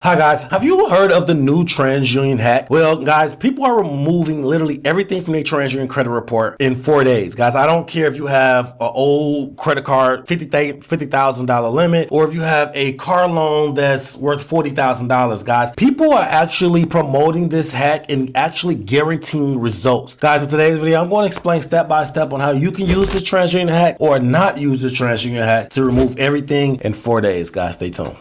Hi guys, have you heard of the new TransUnion hack? Well guys, people are removing literally everything from their TransUnion credit report in 4 days. Guys, I don't care if you have an old credit card, $50,000 limit, or if you have a car loan that's worth $40,000, guys. People are actually promoting this hack and actually guaranteeing results. Guys, in today's video, I'm going to explain step by step on how you can use this TransUnion hack or not use this TransUnion hack to remove everything in 4 days. Guys, stay tuned.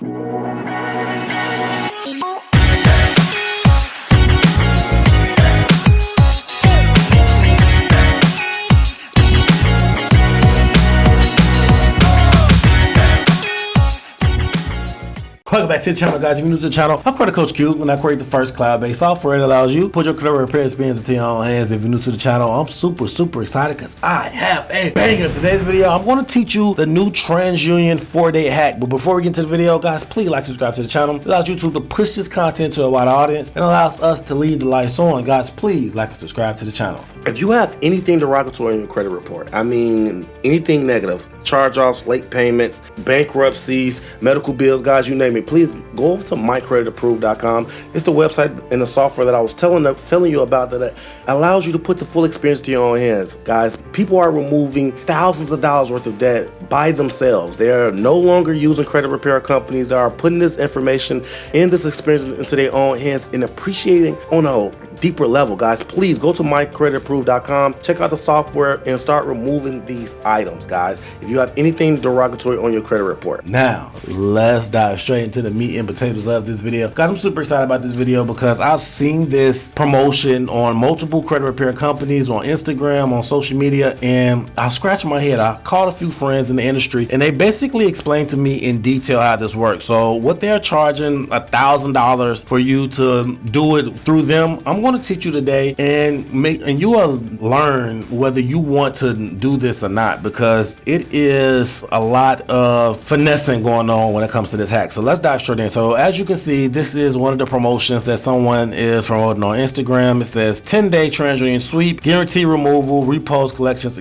Welcome back to the channel, guys. If you're new to the channel, I'm Credit Coach Q, and I create the first cloud-based software that allows you to put your credit repair experience into your own hands. If you're new to the channel, I'm super excited because I have a banger. In today's video, I'm going to teach you the new TransUnion 4-day hack. But before we get into the video, guys, please like and subscribe to the channel. It allows YouTube to push this content to a wide audience and allows us to lead the lights on. Guys, please like and subscribe to the channel. If you have anything derogatory in your credit report, I mean anything negative, charge-offs, late payments, bankruptcies, medical bills, guys, you name it, please go over to creditapprove.com. It's the website and the software that I was telling you about that allows you to put the full experience to your own hands. Guys, people are removing thousands of dollars worth of debt by themselves. They are no longer using credit repair companies. They are putting this information and this experience into their own hands and appreciating on a deeper level. Guys, please go to creditapprove.com, check out the software and start removing these items, guys, if you have anything derogatory on your credit report. Now let's dive straight into the meat and potatoes of this video. Guys, I'm super excited about this video because I've seen this promotion on multiple credit repair companies, on Instagram, on social media, and I scratched my head. I called a few friends in the industry and they basically explained to me in detail how this works. So what they're charging $1,000 for you to do it through them, I'm going to teach you today, and you will learn whether you want to do this or not, because it is a lot of finessing going on when it comes to this hack. So let's dive straight in. So as you can see, this is one of the promotions that someone is promoting on Instagram. It says 10-day TransUnion sweep, guarantee removal, repost collections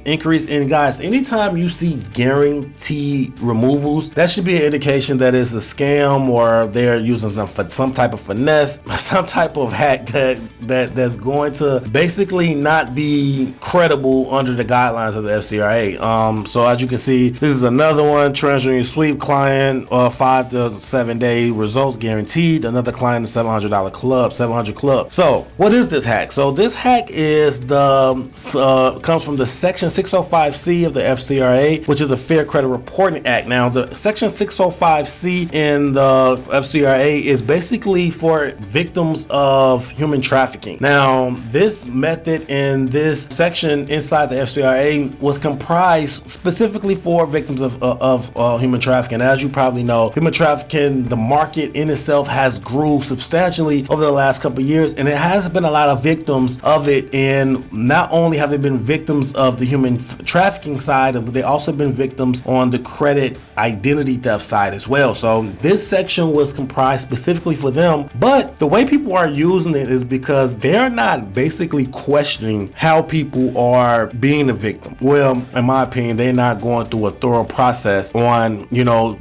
increase. And guys, anytime you see guarantee removals, that should be an indication that it's a scam or they're using some type of finesse, some type of hack that's going to basically not be credible under the guidelines of the FCRA. So as you can see, this is another one, TransUnion sweep client, 5 to 7 day results guaranteed. Another client, $700 club, 700 club. So what is this hack? So this hack is comes from the section 605C of the FCRA, which is a Fair Credit Reporting Act. Now the section 605C in the FCRA is basically for victims of human trafficking. Now this method in this section inside the FCRA was comprised specifically for victims of human trafficking. As you probably know, human trafficking, the market in itself has grew substantially over the last couple of years, and it has been a lot of victims of it. And not only have they been victims of the human trafficking side, but they also been victims on the credit identity theft side as well. So this section was comprised specifically for them, but the way people are using it is because they're not basically questioning how people are being a victim. Well, in my opinion, they're not going through a thorough process on,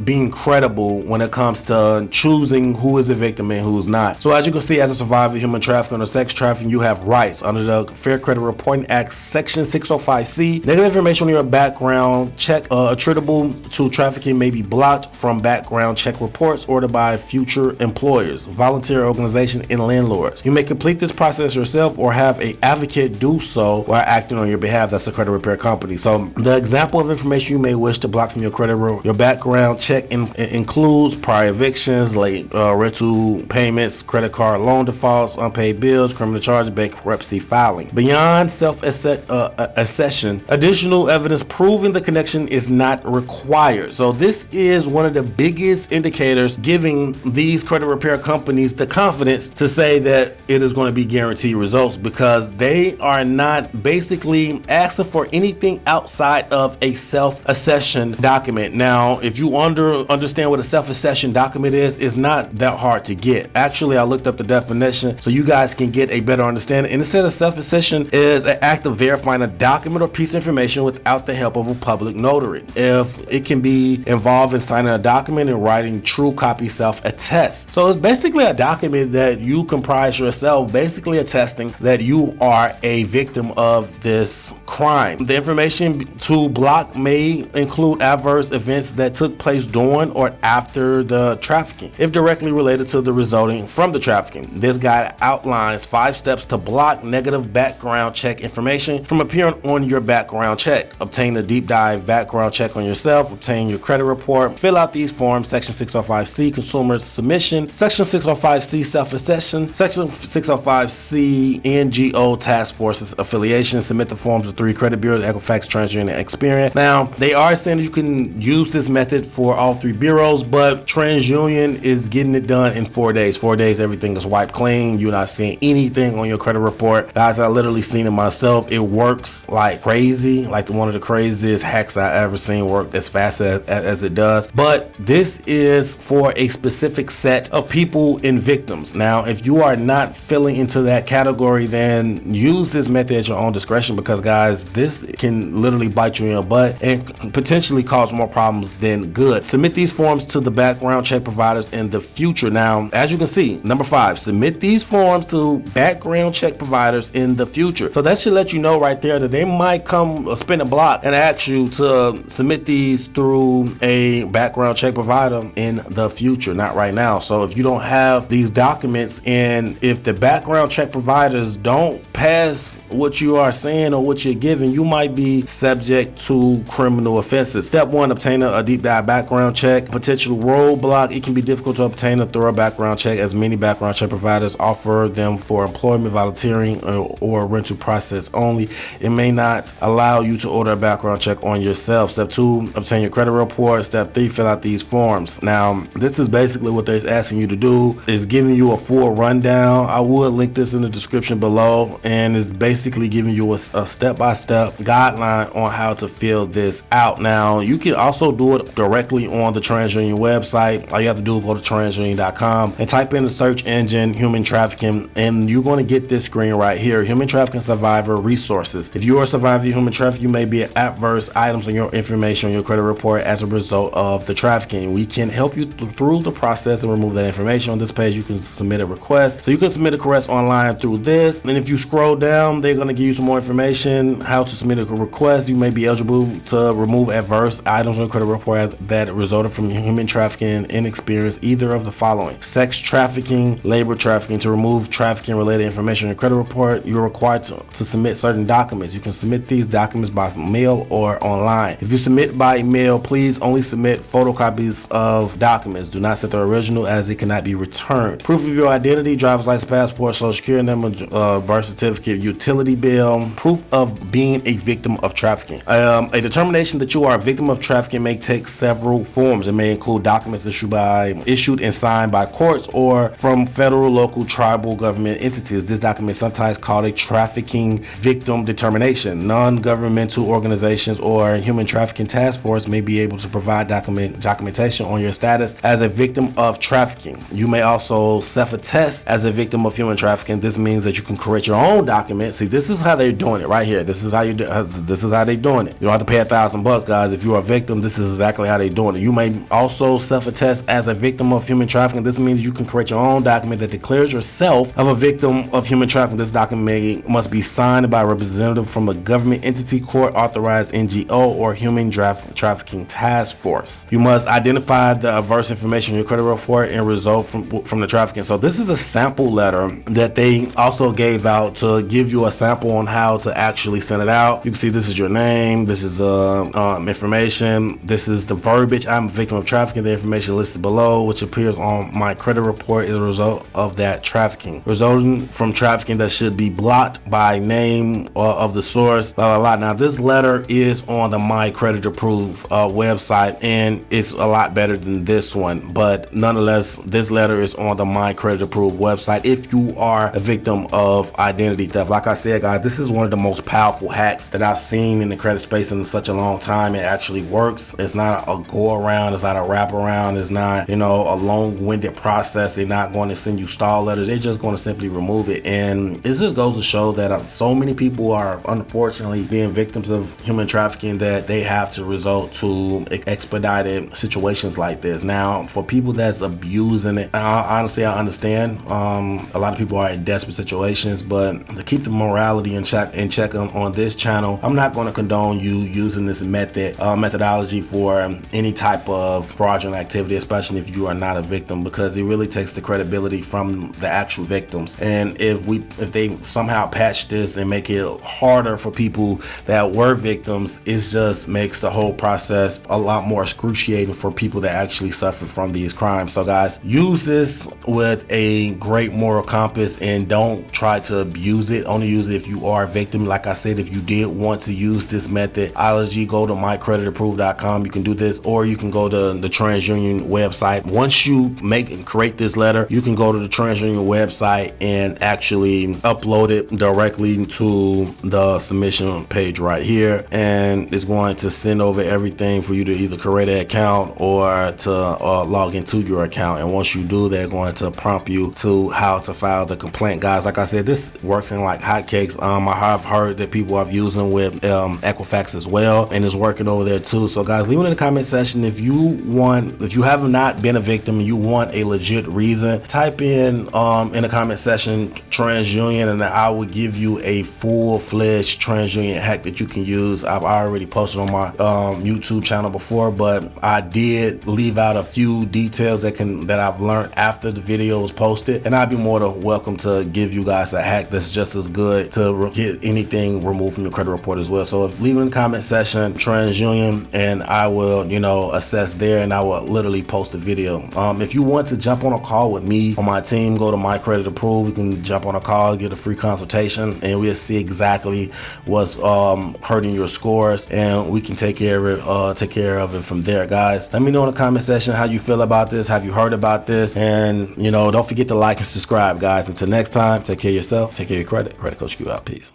being credible when it comes to choosing who is a victim and who's not. So as you can see, as a survivor of human trafficking or sex trafficking, you have rights under the Fair Credit Reporting Act, section 605C. Negative information on your background check attributable to trafficking may be blocked from background check reports ordered by future employers, volunteer organizations, and landlords. You may complete this process yourself or have an advocate do so while acting on your behalf. That's a credit repair company. So the example of information you may wish to block from your your background check includes prior evictions, late rental payments, credit card loan defaults, unpaid bills, criminal charges, bankruptcy filing. Beyond self-accession, additional evidence proving the connection is not required. So this is one of the biggest indicators giving these credit repair companies the confidence to say that it is going to be guaranteed results, because they are not basically asking for anything outside of a self-accession document. Now, if you understand what a self-accession document is, it's not that hard to get. Actually, I looked up the definition so you guys can get a better understanding. And it said a self-accession is an act of verifying a document or piece of information without the help of a public notary. If it can be involved in signing a document and writing true copy self-attest. So it's basically a document that you comprise yourself, basically attesting that you are a victim of this crime. The information to block may include adverse events that took place during or after the trafficking, if directly related to the resulting from the trafficking. This guide outlines 5 steps to block negative background check information from appearing on your background check. Obtain a deep dive background check on yourself, obtain your credit report, fill out these forms: Section 605C consumer submission, Section 605C self-accession, Section 605C NGO task forces affiliation. Submit the forms to 3 credit bureaus: Equifax, TransUnion, and Experian. Now, they are saying that you can use this method for all 3 bureaus, but TransUnion is getting it done in 4 days. 4 days, everything is wiped clean. You're not seeing anything on your credit report. Guys, I literally seen it myself. It works like crazy, like one of the craziest hacks I ever seen work as fast as it does. But this is for a specific set of people and victims. Now, if you are not filling into that category, then use this method at your own discretion, because guys, this can literally bite you in your butt and potentially cause more problems than good. Submit these forms to the background check providers in the future. Now, as you can see, number 5, submit these forms to background check providers in the future. So that should let you know right there that they might come spin a block and ask you to submit these through a background check provider in the future, not right now. So if you don't have these documents, and if the background check providers don't pass what you are saying or what you're giving, you might be subject to criminal offenses. Step 1, obtain a deep dive background check. Potential roadblock: it can be difficult to obtain a thorough background check, as many background check providers offer them for employment, volunteering, or rental process only. It may not allow you to order a background check on yourself. Step 2, obtain your credit report. Step 3, fill out these forms. Now, this is basically what they're asking you to do, is giving you a full rundown. I would link this in the description below, and it's basically giving you a step-by-step guideline on how to fill this out. Now, you can also do it directly on the TransUnion website. All you have to do is go to transunion.com and type in the search engine human trafficking, and you're going to get this screen right here: human trafficking survivor resources. If you are a survivor of human trafficking, you may be adverse items on your information on your credit report as a result of the trafficking. We can help you through the process and remove that information. On this page, you can submit a request. So you can submit a request online through this, and if you scroll down, they're going to give you some more information how to submit a request. You may be eligible to remove adverse items on your credit report that resulted from human trafficking and experience either of the following: sex trafficking, labor trafficking. To remove trafficking related information on your credit report, you're required to submit certain documents. You can submit these documents by mail or online. If you submit by mail, please only submit photocopies of documents. Do not set the original, as it cannot be returned. Proof of your identity: driver's license, passport, social security number, birth certificate, utility bill. Proof of being a victim of trafficking. A determination that you are a victim of trafficking may take several forms. It may include documents issued and signed by courts or from federal, local, tribal government entities. This document is sometimes called a trafficking victim determination. Non-governmental organizations or human trafficking task force may be able to provide documentation on your status as a victim of trafficking. You may also self-attest as a victim of human trafficking. This means that you can create your own document. See, this is how they're doing it right here. This is how they're doing it. You don't have to pay $1,000, guys. If you're a victim, this is exactly how they're doing it. You may also self-attest as a victim of human trafficking. This means you can create your own document that declares yourself of a victim of human trafficking. This document must be signed by a representative from a government entity, court authorized NGO, or human trafficking task force. You must identify the adverse information in your credit report and result from the trafficking. So this is a sample letter that they also gave out to give you a sample on how to actually send it out. You can see this is your name, this is information, this is the verbiage: I'm a victim of trafficking. The information listed below, which appears on my credit report, is a result of that trafficking, resulting from trafficking that should be blocked by name of the source, blah, blah, blah. Now, this letter is on the My Creditapprove website, and it's a lot better than this one, but nonetheless, this letter is on the My Creditapprove website. if you are a victim of identity theft. Like I said, guys, this is one of the most powerful hacks that I've seen in the credit space in such a long time. It actually works. It's not a go around, it's not a wrap around, it's not, you know, a long-winded process. They're not going to send you stall letters, they're just going to simply remove it. And it just goes to show that so many people are unfortunately being victims of human trafficking that they have to resort to expedited situations like this. Now, for people that's abusing it, honestly, I understand. A lot of people are in desperate situations, but to keep the morality in check on this channel, I'm not going to condone you using this methodology for any type of fraudulent activity, especially if you are not a victim, because it really takes the credibility from the actual victims. And if they somehow patch this and make it harder for people that were victims, it just makes the whole process a lot more excruciating for people that actually suffer from these crimes. So guys, use this with a great moral compass and don't try to abuse it. Only use it if you are a victim. Like I said, if you did want to use this methodology, go to mycreditapprove.com. You can do this, or you can go to the TransUnion website. Once you create this letter, you can go to the TransUnion website and actually upload it directly to the submission page right here, and it's going to send over everything for you to either create an account or to log into your account. And once you do, they're going to prompt you to how to file the complaint. Guys, like I said, this works in like hotcakes. I have heard that people are using with Equifax as well, and it's working over there too. So guys, leave it in the comment section if you have not been a victim and you want a legit reason. Type in the comment section TransUnion, and I will give you a full-fledged TransUnion hack that you can use. I've already posted on my YouTube channel before, but I did leave out a few details that I've learned after the video was posted, and I'd be more than welcome to give you guys a hack that's just as good to get anything removed from your credit report as well. So leave it in the comment section TransUnion, and I will, you know, assess there, and I will literally post a video. If you want to jump on a call with me on my team, go to MyCreditApprove. We can jump on a call, get a free consultation, and we'll see exactly what's hurting your scores, and we can take care of it from there. Guys, let me know in the comment section how you feel about this. Have you heard about this? And you know, don't forget to like and subscribe, guys. Until next time, take care of yourself, take care of your credit. Credit Coach Q out. Peace.